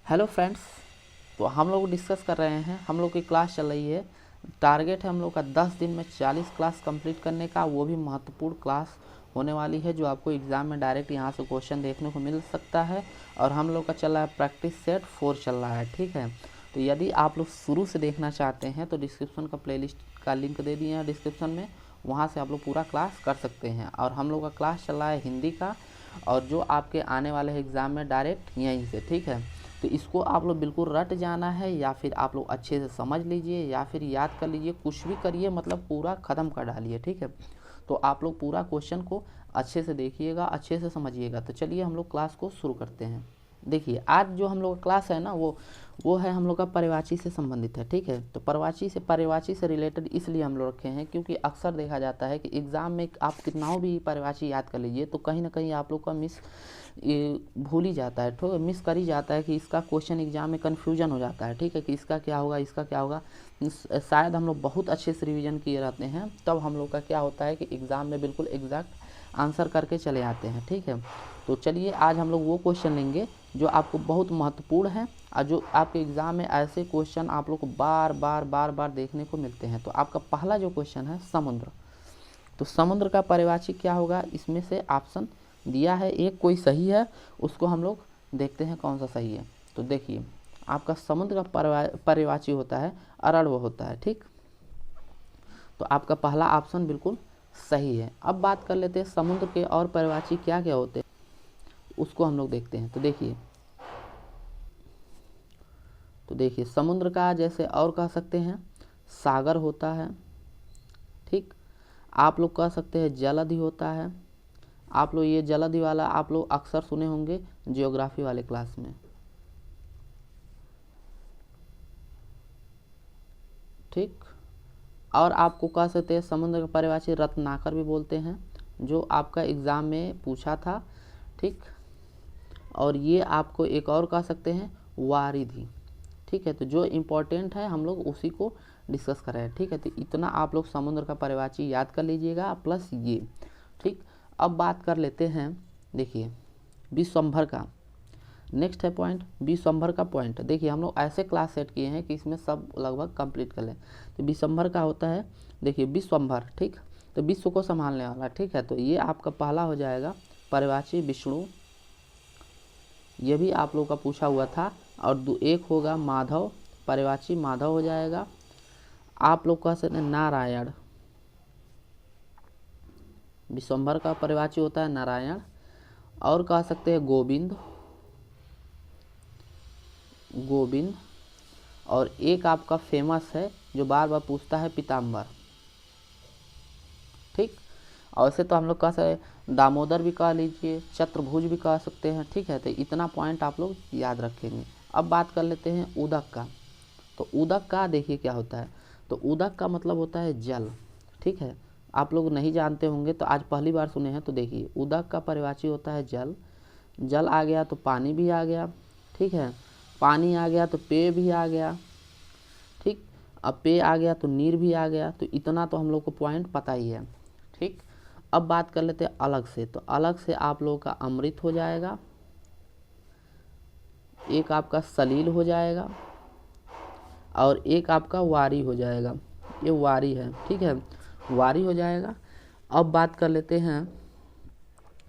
Hello friends. तो हम लोग डिस्कस कर रहे हैं, हम लोग की क्लास चल रही है। टारगेट है हम लोग का 10 दिन में 40 क्लास कंप्लीट करने का। वो भी महत्वपूर्ण क्लास होने वाली है जो आपको एग्ज़ाम में डायरेक्ट यहाँ से क्वेश्चन देखने को मिल सकता है। और हम लोग का चल रहा है प्रैक्टिस सेट 4 चल रहा है, ठीक है। तो यदि आप लोग शुरू से देखना चाहते हैं तो डिस्क्रिप्शन का प्लेलिस्ट का लिंक दे दिए हैं डिस्क्रिप्शन में, वहाँ से आप लोग पूरा क्लास कर सकते हैं। और हम लोग का क्लास चल रहा है हिंदी का, और जो आपके आने वाले एग्ज़ाम में डायरेक्ट यहीं से, ठीक है। तो इसको आप लोग बिल्कुल रट जाना है, या फिर आप लोग अच्छे से समझ लीजिए, या फिर याद कर लीजिए, कुछ भी करिए, मतलब पूरा ख़त्म कर डालिए, ठीक है। तो आप लोग पूरा क्वेश्चन को अच्छे से देखिएगा, अच्छे से समझिएगा। तो चलिए हम लोग क्लास को शुरू करते हैं। देखिए आज जो हम लोग का क्लास है ना, वो है हम लोग का पर्यायवाची से संबंधित है, ठीक है। तो पर्यायवाची से रिलेटेड इसलिए हम लोग रखे हैं क्योंकि अक्सर देखा जाता है कि एग्ज़ाम में आप कितना भी पर्यायवाची याद कर लीजिए तो कहीं ना कहीं आप लोग का भूल ही जाता है, ठीक है, मिस कर ही जाता है कि इसका क्वेश्चन एग्जाम में कन्फ्यूजन हो जाता है, ठीक है, कि इसका क्या होगा, इसका क्या होगा। शायद हम लोग बहुत अच्छे से रिवीजन किए रहते हैं, तब हम लोग का क्या होता है कि एग्ज़ाम में बिल्कुल एग्जैक्ट आंसर करके चले आते हैं, ठीक है। तो चलिए आज हम लोग वो क्वेश्चन लेंगे जो आपको बहुत महत्वपूर्ण है, और जो आपके एग्ज़ाम में ऐसे क्वेश्चन आप लोग को बार बार देखने को मिलते हैं। तो आपका पहला जो क्वेश्चन है समुद्र। तो समुद्र का पर्यायवाची क्या होगा, इसमें से ऑप्शन दिया है, एक कोई सही है, उसको हम लोग देखते हैं कौन सा सही है। तो देखिए आपका समुद्र का पर्यायवाची होता है अरण्य होता है, ठीक। तो आपका पहला ऑप्शन बिल्कुल सही है। अब बात कर लेते हैं समुद्र के और पर्यायवाची क्या क्या होते हैं, उसको हम लोग देखते हैं। तो देखिए समुद्र का जैसे और कह सकते हैं सागर होता है, ठीक। आप लोग कह सकते हैं जलधि होता है। आप लोग ये जलधि वाला आप लोग अक्सर सुने होंगे जियोग्राफी वाले क्लास में, ठीक। और आपको कह सकते हैं समुद्र का पर्यायवाची रत्नाकर भी बोलते हैं, जो आपका एग्ज़ाम में पूछा था, ठीक। और ये आपको एक और कह सकते हैं वारिधि, ठीक है। तो जो इम्पोर्टेंट है हम लोग उसी को डिस्कस कर रहे हैं, ठीक है। तो इतना आप लोग समुद्र का पर्यायवाची याद कर लीजिएगा प्लस ये, ठीक। अब बात कर लेते हैं, देखिए विश्वंभर का नेक्स्ट है पॉइंट, विश्वंभर का पॉइंट। देखिए हम लोग ऐसे क्लास सेट किए हैं कि इसमें सब लगभग कंप्लीट कर लें। तो विश्वंभर का होता है, देखिए विश्वंभर, ठीक। तो विश्व को संभालने वाला, ठीक है। तो ये आपका पहला हो जाएगा पर्यायवाची विष्णु, ये भी आप लोग का पूछा हुआ था। और एक होगा माधव, पर्यायवाची माधव हो जाएगा। आप लोग कह सकते हैं नारायण, विश्वंभर का पर्यायवाची होता है नारायण। और कह सकते हैं गोविंद, गोविंद। और एक आपका फेमस है जो बार बार पूछता है पीताम्बर, ठीक। और ऐसे तो हम लोग कह सकते दामोदर भी कह लीजिए, चतुर्भुज भी कह सकते हैं, ठीक है। तो इतना पॉइंट आप लोग याद रखेंगे। अब बात कर लेते हैं उदक का। तो उदक का देखिए क्या होता है। तो उदक का मतलब होता है जल, ठीक है। आप लोग नहीं जानते होंगे तो आज पहली बार सुने हैं। तो देखिए उदक का पर्यायवाची होता है जल, जल आ गया तो पानी भी आ गया, ठीक है। पानी आ गया तो पेय भी आ गया, ठीक। अब पेय आ गया तो नीर भी आ गया। तो इतना तो हम लोग को पॉइंट पता ही है, ठीक। अब बात कर लेते हैं अलग से। तो अलग से आप लोगों का अमृत हो जाएगा, एक आपका सलील हो जाएगा, और एक आपका वारी हो जाएगा। ये वारी है, ठीक है, वारी हो जाएगा। अब बात कर लेते हैं,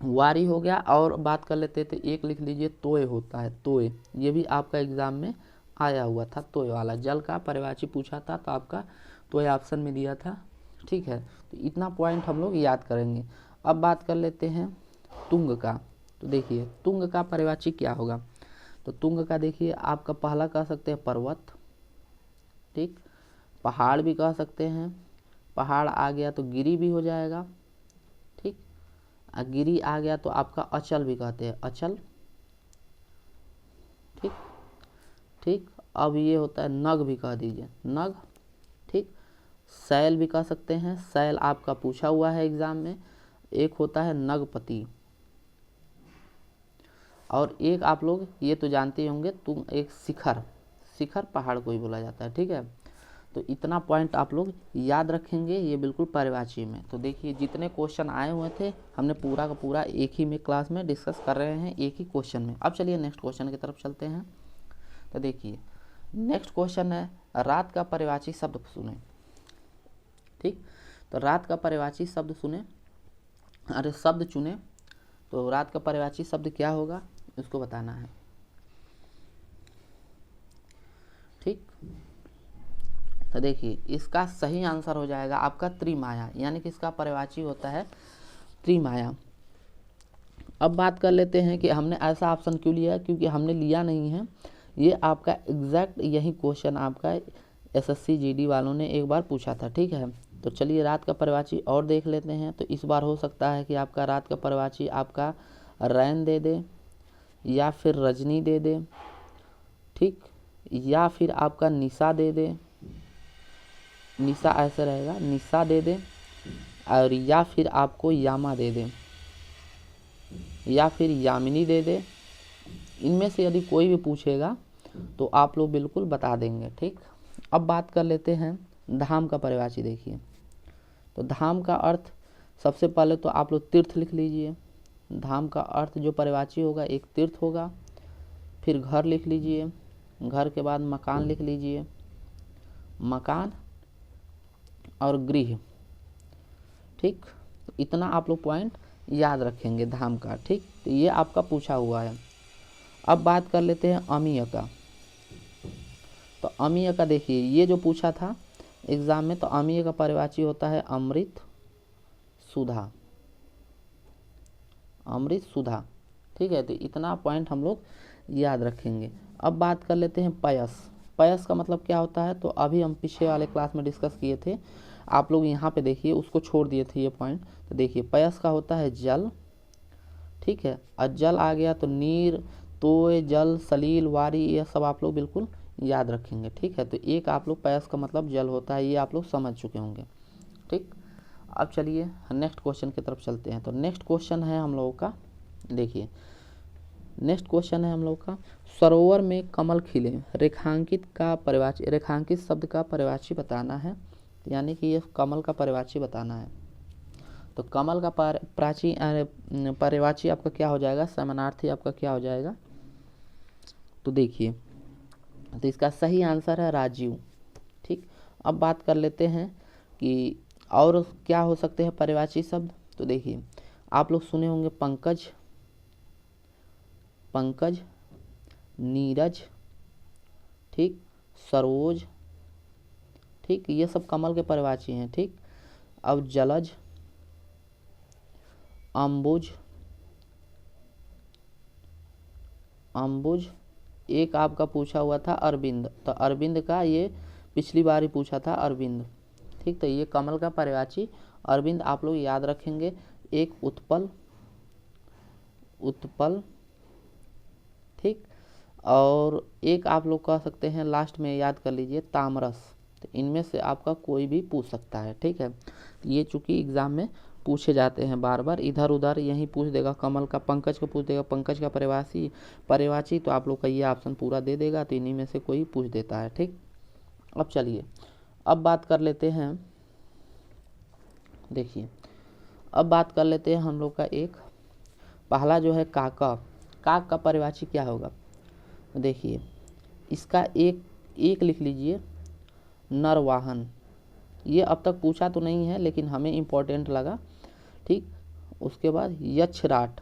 वारी हो गया। और बात कर लेते थे, एक लिख लीजिए तोय होता है, तोय। ये भी आपका एग्जाम में आया हुआ था, तोय वाला जल का पर्यायवाची पूछा था तो आपका तोय ऑप्शन में दिया था, ठीक है। तो इतना पॉइंट हम लोग याद करेंगे। अब बात कर लेते हैं तुंग का। तो देखिए तुंग का पर्यायवाची क्या होगा। तो तुंग का देखिए आपका पहला कह सकते हैं पर्वत, ठीक। पहाड़ भी कह सकते हैं, पहाड़ आ गया तो गिरी भी हो जाएगा, ठीक। गिरी आ गया तो आपका अचल भी कहते हैं, अचल, ठीक ठीक। अब ये होता है नग भी कह दीजिए, नग, ठीक। शैल भी कह सकते हैं, शैल आपका पूछा हुआ है एग्जाम में। एक होता है नगपति। और एक आप लोग ये तो जानते ही होंगे, तुम एक शिखर, शिखर पहाड़ को ही बोला जाता है, ठीक है। तो इतना पॉइंट आप लोग याद रखेंगे, ये बिल्कुल पर्यायवाची में। तो देखिए जितने क्वेश्चन आए हुए थे हमने पूरा का पूरा एक ही में क्लास में डिस्कस कर रहे हैं, एक ही क्वेश्चन में। अब चलिए नेक्स्ट क्वेश्चन की तरफ चलते हैं। तो देखिए नेक्स्ट क्वेश्चन है रात का पर्यायवाची शब्द सुने। ठीक, तो रात का पर्यायवाची शब्द सुने, अरे शब्द चुने। तो रात का पर्यायवाची शब्द क्या होगा इसको बताना है। ठीक, तो देखिए इसका सही आंसर हो जाएगा आपका त्रिमाया, यानी कि इसका पर्यायवाची होता है त्रिमाया। अब बात कर लेते हैं कि हमने ऐसा ऑप्शन क्यों लिया, क्योंकि हमने लिया नहीं है, ये आपका एग्जैक्ट यही क्वेश्चन आपका एसएससी जीडी वालों ने एक बार पूछा था। ठीक है, तो चलिए रात का पर्यायवाची और देख लेते हैं। तो इस बार हो सकता है कि आपका रात का पर्यायवाची आपका रैन दे दे या फिर रजनी दे दे, ठीक, या फिर आपका निशा दे दे, निशा ऐसे रहेगा, निशा दे दे, और या फिर आपको यामा दे दे या फिर यामिनी दे दे। इनमें से यदि कोई भी पूछेगा तो आप लोग बिल्कुल बता देंगे। ठीक, अब बात कर लेते हैं धाम का पर्यायवाची। देखिए तो धाम का अर्थ सबसे पहले तो आप लोग तीर्थ लिख लीजिए। धाम का अर्थ जो पर्यायवाची होगा एक तीर्थ होगा। फिर घर लिख लीजिए, घर के बाद मकान लिख लीजिए, मकान और गृह। ठीक, तो इतना आप लोग पॉइंट याद रखेंगे धाम का। ठीक, तो ये आपका पूछा हुआ है। अब बात कर लेते हैं अमीय का। तो अमीय का देखिए ये जो पूछा था एग्जाम में, तो अमीय का पर्यायवाची होता है अमृत सुधा, अमृत सुधा। ठीक है, तो इतना पॉइंट हम लोग याद रखेंगे। अब बात कर लेते हैं पयस। पयस का मतलब क्या होता है, तो अभी हम पीछे वाले क्लास में डिस्कस किए थे, आप लोग यहाँ पे देखिए उसको छोड़ दिए थे ये पॉइंट। तो देखिए पयस का होता है जल। ठीक है, और जल आ गया तो नीर, तोय, जल, सलील, वारी, ये सब आप लोग बिल्कुल याद रखेंगे। ठीक है, तो एक आप लोग पयस का मतलब जल होता है, ये आप लोग समझ चुके होंगे। ठीक, अब चलिए नेक्स्ट क्वेश्चन की तरफ चलते हैं। तो नेक्स्ट क्वेश्चन है हम लोगों का, देखिए नेक्स्ट क्वेश्चन है हम लोग का सरोवर में कमल खिले, रेखांकित का पर्यायवाची, रेखांकित शब्द का पर्यायवाची बताना है, यानी कि ये कमल का पर्यायवाची बताना है। तो कमल का पर्यायवाची आपका क्या हो जाएगा, समानार्थी आपका क्या हो जाएगा। तो देखिए तो इसका सही आंसर है राजीव। ठीक, अब बात कर लेते हैं कि और क्या हो सकते हैं पर्यायवाची शब्द। तो देखिए आप लोग सुने होंगे पंकज, पंकज, नीरज, ठीक, सरोज, ठीक, ये सब कमल के पर्यायवाची हैं। ठीक, अब जलज, अम्बुज, अम्बुज, एक आपका पूछा हुआ था अरविंद, तो अरविंद का ये पिछली बार ही पूछा था अरविंद। ठीक, तो ये कमल का पर्यायवाची अरविंद आप लोग याद रखेंगे। एक उत्पल, उत्पल, ठीक, और एक आप लोग कह सकते हैं लास्ट में याद कर लीजिए तामरस। तो इनमें से आपका कोई भी पूछ सकता है। ठीक है, ये चूंकि एग्जाम में पूछे जाते हैं बार बार, इधर उधर यहीं पूछ देगा, कमल का पंकज को पूछ देगा, पंकज का पर्यायवाची, तो आप लोग का ये ऑप्शन पूरा दे देगा, तो इन्हीं में से कोई पूछ देता है। ठीक, अब चलिए अब बात कर लेते हैं, देखिए अब बात कर लेते हैं हम लोग का एक पहला जो है काका, काक का पर्यायवाची क्या होगा। देखिए इसका एक लिख लीजिए नरवाहन। ये अब तक पूछा तो नहीं है लेकिन हमें इम्पोर्टेंट लगा। ठीक, उसके बाद यक्षराट,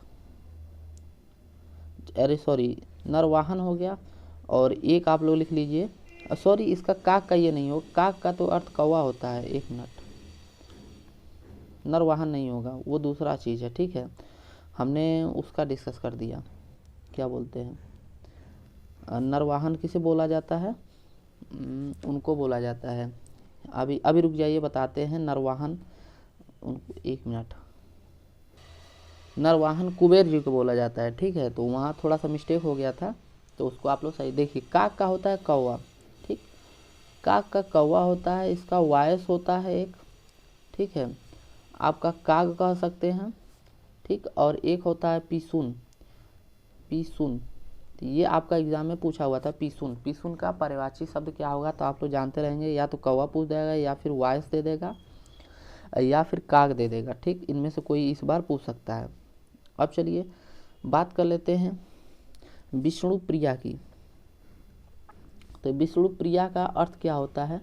अरे सॉरी नरवाहन हो गया, और एक आप लोग लिख लीजिए, सॉरी इसका काक का ये नहीं हो, काक का तो अर्थ कौवा होता है, एक मिनट, नरवाहन नहीं होगा, वो दूसरा चीज़ है। ठीक है, हमने उसका डिस्कस कर दिया, क्या बोलते हैं नरवाहन किसे बोला जाता है, उनको बोला जाता है, अभी रुक जाइए बताते हैं नरवाहन उनको, एक मिनट, नरवाहन कुबेर जी को बोला जाता है। ठीक है, तो वहाँ थोड़ा सा मिस्टेक हो गया था, तो उसको आप लोग सही देखिए। काक का होता है कौवा। ठीक, काक का कौवा होता है, इसका वायस होता है एक। ठीक है, आपका काग कह सकते हैं। ठीक, और एक होता है पीसुन, पीसुन, तो ये आपका एग्जाम में पूछा हुआ था पीसुन। पीसुन का पर्यायवाची शब्द क्या होगा, तो आप लोग जानते रहेंगे, या तो कौवा पूछ देगा, या फिर वायस दे देगा, या फिर काग दे देगा। ठीक, इनमें से कोई इस बार पूछ सकता है। अब चलिए बात कर लेते हैं विष्णु प्रिया की। तो विष्णु प्रिया का अर्थ क्या होता है,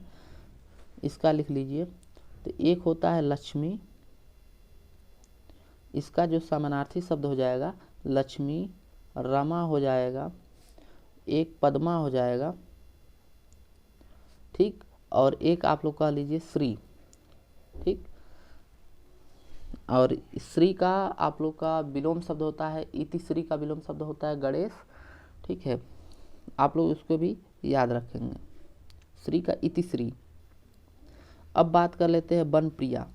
इसका लिख लीजिए। तो एक होता है लक्ष्मी, इसका जो समानार्थी शब्द हो जाएगा लक्ष्मी, रमा हो जाएगा, एक पद्मा हो जाएगा, ठीक, और एक आप लोग कह लीजिए श्री, ठीक। और श्री का आप लोग का विलोम शब्द होता है, इति श्री का विलोम शब्द होता है गणेश, ठीक है, आप लोग उसको भी याद रखेंगे, श्री का इति श्री। अब बात कर लेते हैं वन प्रिया।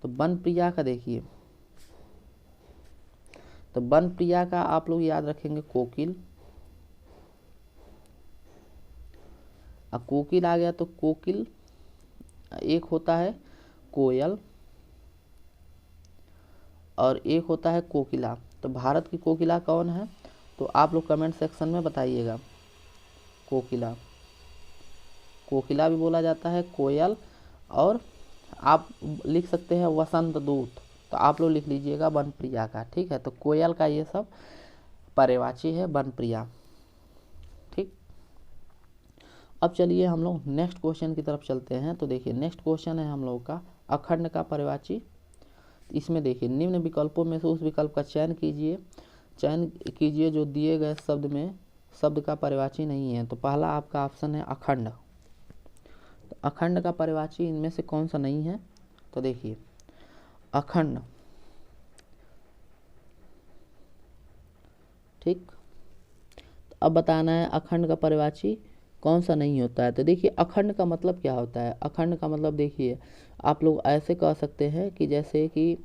तो वन प्रिया का देखिए, तो वन प्रिया का आप लोग याद रखेंगे कोकिल। अब कोकिल आ गया तो कोकिल, एक होता है कोयल और एक होता है कोकिला। तो भारत की कोकिला कौन है, तो आप लोग कमेंट सेक्शन में बताइएगा। कोकिला, कोकिला भी बोला जाता है, कोयल, और आप लिख सकते हैं वसंत दूत। तो आप लोग लिख लीजिएगा वन प्रिया का, ठीक है। तो कोयल का ये सब पर्यायवाची है वन प्रिया, ठीक। अब चलिए हम लोग नेक्स्ट क्वेश्चन की तरफ चलते हैं। तो देखिए नेक्स्ट क्वेश्चन है हम लोग का अखंड का पर्यायवाची। इसमें देखिए निम्न विकल्पों में से उस विकल्प का चयन कीजिए जो दिए गए शब्द में शब्द का पर्यायवाची नहीं है। तो पहला आपका ऑप्शन है अखंड। तो अखंड का पर्यायवाची इनमें से कौन सा नहीं है, तो देखिए अखंड, ठीक। तो अब बताना है अखंड का पर्यायवाची कौन सा नहीं होता है। तो देखिए अखंड का मतलब क्या होता है, अखंड का मतलब देखिए आप लोग ऐसे कह सकते हैं कि जैसे कि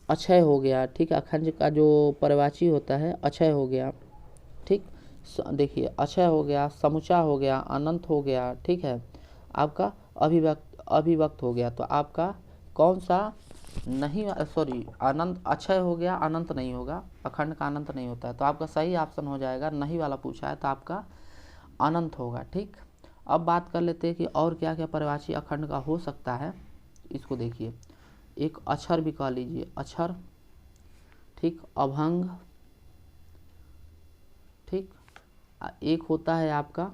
अक्षय हो गया, ठीक। अखंड का जो पर्यायवाची होता है अक्षय हो गया, ठीक। देखिए अक्षय हो गया, समुचा हो गया, अनंत हो गया, ठीक है, आपका अभिव्यक्त हो गया। तो आपका कौन सा नहीं, सॉरी, अनंत, अक्षय हो गया, अनंत नहीं होगा, अखंड का अनंत नहीं होता है। तो आपका सही ऑप्शन हो जाएगा, नहीं वाला पूछा है तो आपका अनंत होगा, ठीक। अब बात कर लेते हैं कि और क्या क्या पर्यायवाची अखंड का हो सकता है। इसको देखिए, एक अक्षर भी कह लीजिए, अक्षर, ठीक, अभंग, ठीक। एक होता है आपका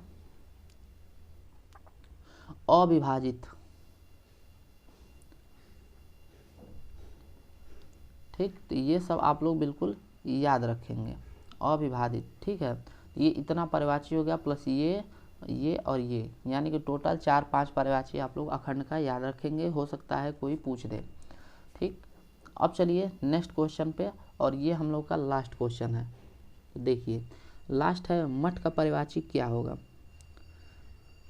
अविभाजित, ठीक। तो ये सब आप लोग बिल्कुल याद रखेंगे, अविभाजित, ठीक है। ये इतना पर्यायवाची हो गया प्लस ये और ये, यानी कि टोटल 4-5 पर्यायवाची आप लोग अखंड का याद रखेंगे, हो सकता है कोई पूछ दे, ठीक। अब चलिए नेक्स्ट क्वेश्चन पे, और ये हम लोग का लास्ट क्वेश्चन है। तो देखिए लास्ट है मठ का पर्यायवाची क्या होगा।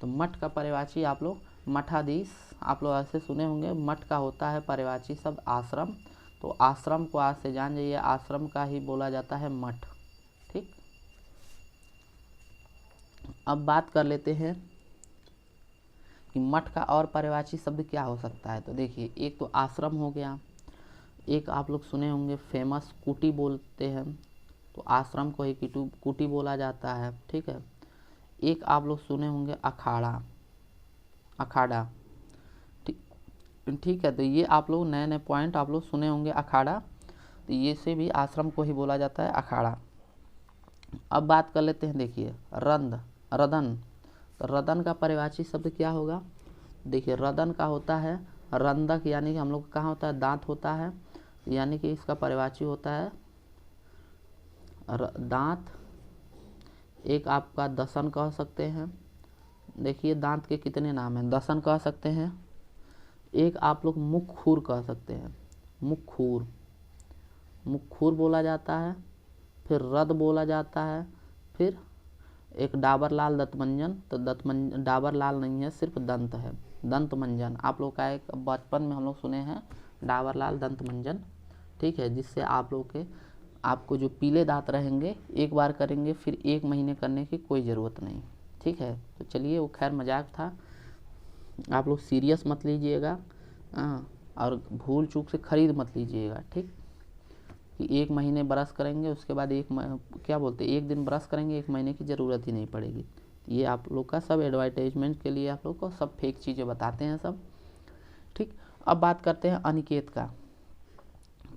तो मठ का पर्यायवाची आप लोग मठाधीश, आप लोग ऐसे सुने होंगे। मठ का होता है पर्यायवाची शब्द आश्रम। तो आश्रम को आज से जान जाइए, आश्रम का ही बोला जाता है मठ, ठीक। अब बात कर लेते हैं कि मठ का और पर्यायवाची शब्द क्या हो सकता है। तो देखिए एक तो आश्रम हो गया, एक आप लोग सुने होंगे फेमस कुटी बोलते हैं, तो आश्रम को ही कुटी बोला जाता है, ठीक है। एक आप लोग सुने होंगे अखाड़ा, अखाड़ा, ठीक है। तो ये आप लोग नए नए पॉइंट आप लोग सुने होंगे अखाड़ा, तो ये से भी आश्रम को ही बोला जाता है अखाड़ा। अब बात कर लेते हैं, देखिए रदन। तो रदन का पर्यायवाची शब्द क्या होगा। देखिए रदन का होता है रंदक, यानी कि हम लोग कहाँ होता है, दांत होता है, यानी कि इसका पर्यायवाची होता है दांत। एक आपका दसन कह सकते हैं, देखिए दांत के कितने नाम हैं, दसन कह सकते हैं। एक आप लोग मुखखूर कह सकते हैं, मुखखूर बोला जाता है। फिर रद बोला जाता है। फिर एक डाबर लाल दंतमंजन, तो डाबर लाल नहीं है, सिर्फ दंत है, दंत मंजन। आप लोग का एक बचपन में हम लोग सुने हैं डाबर लाल दंत मंजन, ठीक है, जिससे आप लोग के आपको जो पीले दांत रहेंगे एक बार करेंगे, फिर 1 महीने करने की कोई ज़रूरत नहीं, ठीक है। तो चलिए वो खैर मजाक था, आप लोग सीरियस मत लीजिएगा, और भूल चूक से ख़रीद मत लीजिएगा, ठीक। कि 1 महीने ब्रश करेंगे, उसके बाद क्या बोलते हैं 1 दिन ब्रश करेंगे, 1 महीने की ज़रूरत ही नहीं पड़ेगी। ये आप लोग का सब एडवर्टाइजमेंट के लिए आप लोग को सब फेक चीज़ें बताते हैं सब, ठीक। अब बात करते हैं अनिकेत का।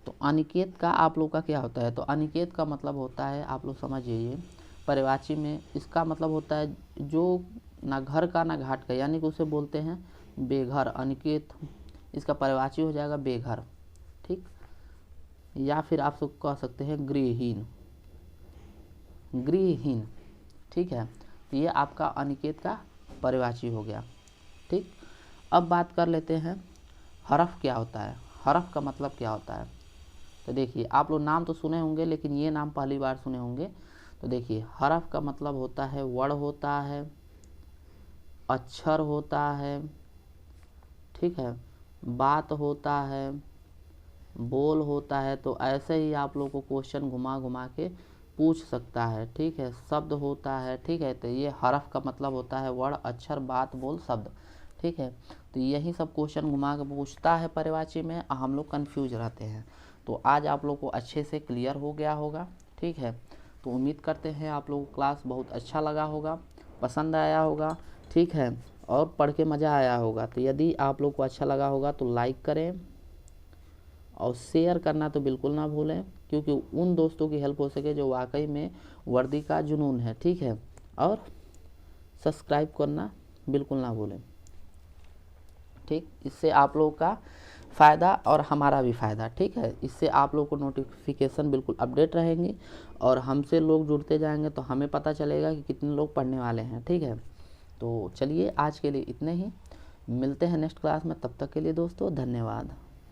तो अनिकेत का आप लोग का क्या होता है। तो अनिकेत का मतलब होता है, आप लोग समझिए, पर्यायवाची में इसका मतलब होता है जो ना घर का ना घाट का, यानी कि उसे बोलते हैं बेघर। अनिकेत इसका पर्यायवाची हो जाएगा बेघर, ठीक। या फिर आप सब कह सकते हैं गृहहीन, गृहहीन, ठीक है। तो ये आपका अनिकेत का पर्यायवाची हो गया, ठीक। अब बात कर लेते हैं हरफ क्या होता है, हरफ का मतलब क्या होता है। तो देखिए आप लोग नाम तो सुने होंगे लेकिन ये नाम पहली बार सुने होंगे। तो देखिए हरफ का मतलब होता है वर्ण होता है, अक्षर होता है, ठीक है, बात होता है, बोल होता है। तो ऐसे ही आप लोग को क्वेश्चन घुमा घुमा के पूछ सकता है, ठीक है। शब्द होता है, ठीक है। तो ये हरफ का मतलब होता है वर्ण, अक्षर, बात, बोल, शब्द, ठीक है। तो यही सब क्वेश्चन घुमा के पूछता है पर्यायवाची में, हम लोग कंफ्यूज रहते हैं। तो आज आप लोग को अच्छे से क्लियर हो गया होगा, ठीक है। तो उम्मीद करते हैं आप लोगों को क्लास बहुत अच्छा लगा होगा, पसंद आया होगा, ठीक है, और पढ़ के मज़ा आया होगा। तो यदि आप लोग को अच्छा लगा होगा तो लाइक करें और शेयर करना तो बिल्कुल ना भूलें, क्योंकि उन दोस्तों की हेल्प हो सके जो वाकई में वर्दी का जुनून है, ठीक है। और सब्सक्राइब करना बिल्कुल ना भूलें, ठीक। इससे आप लोगों का फ़ायदा और हमारा भी फ़ायदा, ठीक है। इससे आप लोग को नोटिफिकेशन बिल्कुल अपडेट रहेंगी और हमसे लोग जुड़ते जाएंगे तो हमें पता चलेगा कि कितने लोग पढ़ने वाले हैं, ठीक है। तो चलिए आज के लिए इतने ही, मिलते हैं नेक्स्ट क्लास में, तब तक के लिए दोस्तों धन्यवाद।